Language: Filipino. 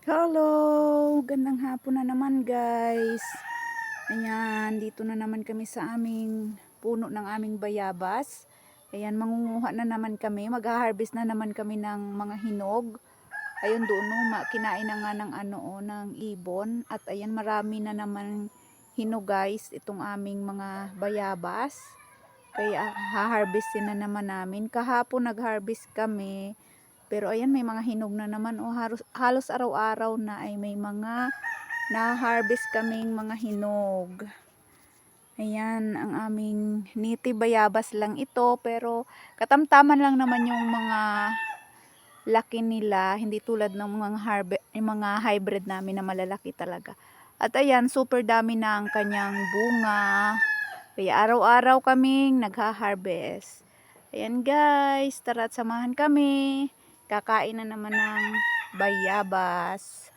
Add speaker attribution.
Speaker 1: Hello! Gandang hapon na naman guys. Ayan, dito na naman kami sa aming puno ng aming bayabas. Ayan, mangunguha na naman kami. Mag-harvest na naman kami ng mga hinog. Ayun doon, no, kinain na nga ng ng ibon. At ayan, marami na naman hinog guys, itong aming mga bayabas. Kaya ha-harvestin na naman namin. Kahapon nag-harvest kami. Pero ayan, may mga hinog na naman. O halos araw-araw na ay may mga na-harvest kaming mga hinog. Ayan, ang aming native bayabas lang ito. Pero katamtaman lang naman yung mga laki nila. Hindi tulad ng mga hybrid namin na malalaki talaga. At ayan, super dami na ang kanyang bunga. Kaya araw-araw kaming nagha-harvest. Ayan guys, tara at samahan kami. Kakain na naman ng bayabas.